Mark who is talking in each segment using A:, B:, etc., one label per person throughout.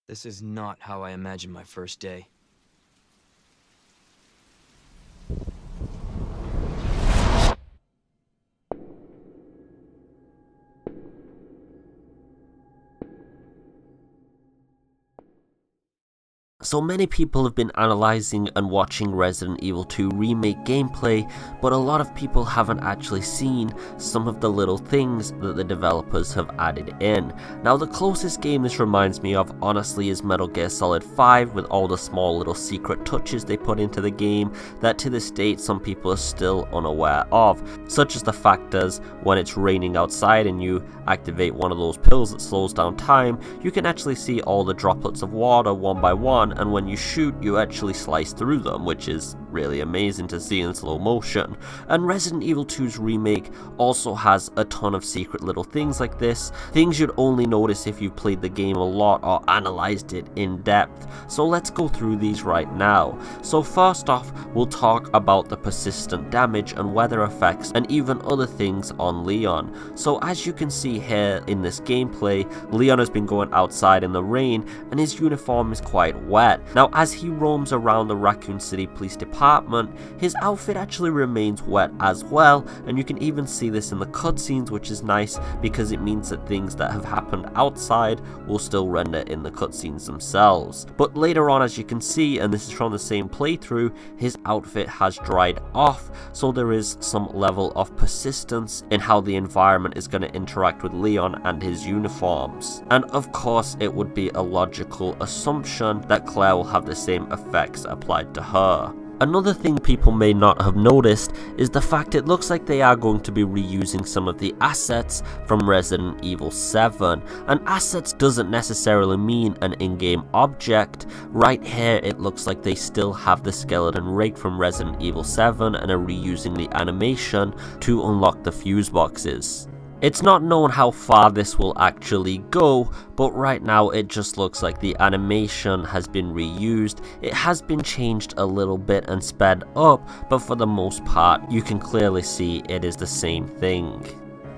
A: This is not how I imagined my first day.
B: So many people have been analysing and watching Resident Evil 2 Remake gameplay, but a lot of people haven't actually seen some of the little things that the developers have added in. Now the closest game this reminds me of honestly is Metal Gear Solid 5, with all the small little secret touches they put into the game that to this date some people are still unaware of, such as the fact that when it's raining outside and you activate one of those pills that slows down time, you can actually see all the droplets of water one by one, and when you shoot you actually slice through them, which is really amazing to see in slow motion. And Resident Evil 2's Remake also has a ton of secret little things like this, things you'd only notice if you've played the game a lot or analysed it in depth. So let's go through these right now. So first off, we'll talk about the persistent damage and weather effects and even other things on Leon. So as you can see here in this gameplay, Leon has been going outside in the rain and his uniform is quite wet. Now as he roams around the Raccoon City Police Department, his outfit actually remains wet as well, and you can even see this in the cutscenes, which is nice because it means that things that have happened outside will still render in the cutscenes themselves. But later on, as you can see, and this is from the same playthrough, his outfit has dried off, so there is some level of persistence in how the environment is going to interact with Leon and his uniforms. And of course it would be a logical assumption that Claire will have the same effects applied to her. Another thing people may not have noticed is the fact it looks like they are going to be reusing some of the assets from Resident Evil 7. And assets doesn't necessarily mean an in-game object. Right here it looks like they still have the skeleton rig from Resident Evil 7 and are reusing the animation to unlock the fuse boxes. It's not known how far this will actually go, but right now it just looks like the animation has been reused. It has been changed a little bit and sped up, but for the most part you can clearly see it is the same thing.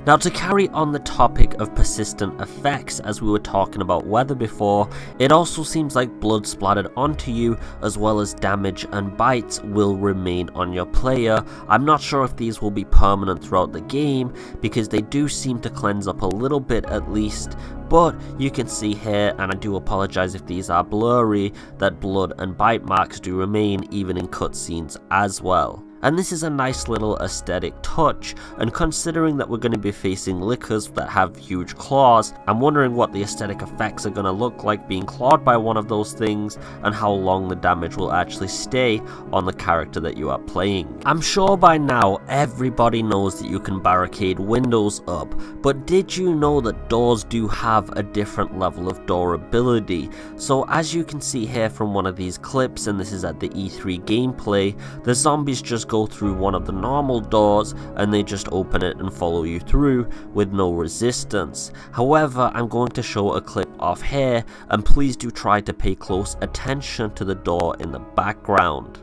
B: Now to carry on the topic of persistent effects, as we were talking about weather before, it also seems like blood splattered onto you as well as damage and bites will remain on your player. I'm not sure if these will be permanent throughout the game because they do seem to cleanse up a little bit at least, but you can see here, and I do apologize if these are blurry, that blood and bite marks do remain even in cutscenes as well. And this is a nice little aesthetic touch, and considering that we're going to be facing lickers that have huge claws, I'm wondering what the aesthetic effects are going to look like being clawed by one of those things, and how long the damage will actually stay on the character that you are playing. I'm sure by now everybody knows that you can barricade windows up, but did you know that doors do have a different level of durability? So as you can see here from one of these clips, and this is at the E3 gameplay, the zombies just go through one of the normal doors and they just open it and follow you through with no resistance. However, I'm going to show a clip off here, and please do try to pay close attention to the door in the background.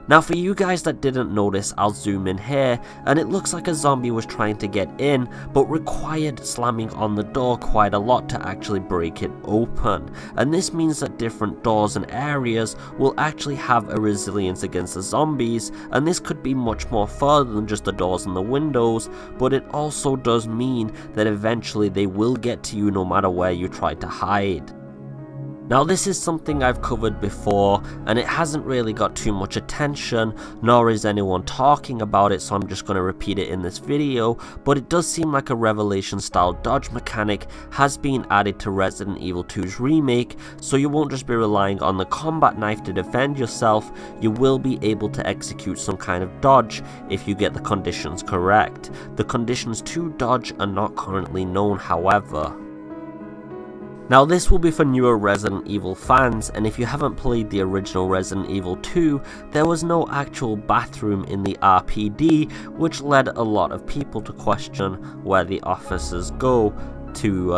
B: Now for you guys that didn't notice, I'll zoom in here, and it looks like a zombie was trying to get in, but required slamming on the door quite a lot to actually break it open. And this means that different doors and areas will actually have a resilience against the zombies, and this could be much more further than just the doors and the windows, but it also does mean that eventually they will get to you no matter where you try to hide. Now this is something I've covered before, and it hasn't really got too much attention, nor is anyone talking about it, so I'm just going to repeat it in this video, but it does seem like a Revelation style dodge mechanic has been added to Resident Evil 2's Remake, so you won't just be relying on the combat knife to defend yourself, you will be able to execute some kind of dodge if you get the conditions correct. The conditions to dodge are not currently known, however. Now this will be for newer Resident Evil fans, and if you haven't played the original Resident Evil 2, there was no actual bathroom in the RPD, which led a lot of people to question where the officers go to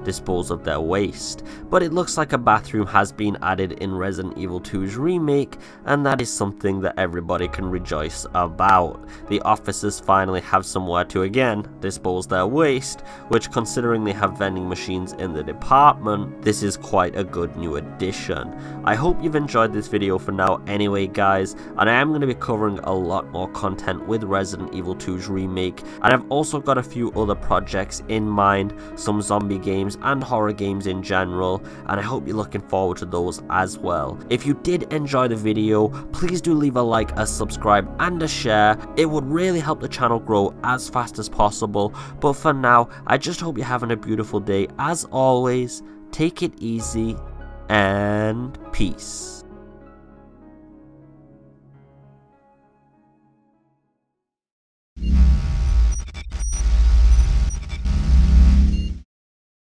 B: dispose of their waste. But it looks like a bathroom has been added in Resident Evil 2's remake, and that is something that everybody can rejoice about. The officers finally have somewhere to again dispose their waste, which, considering they have vending machines in the department, this is quite a good new addition. I hope you've enjoyed this video for now anyway, guys, and I am going to be covering a lot more content with Resident Evil 2's remake, and I've also got a few other projects in mind, some zombie games and horror games in general, and I hope you're looking forward to those as well. If you did enjoy the video, please do leave a like, a subscribe and a share. It would really help the channel grow as fast as possible. But for now, I just hope you're having a beautiful day. As always, take it easy and peace.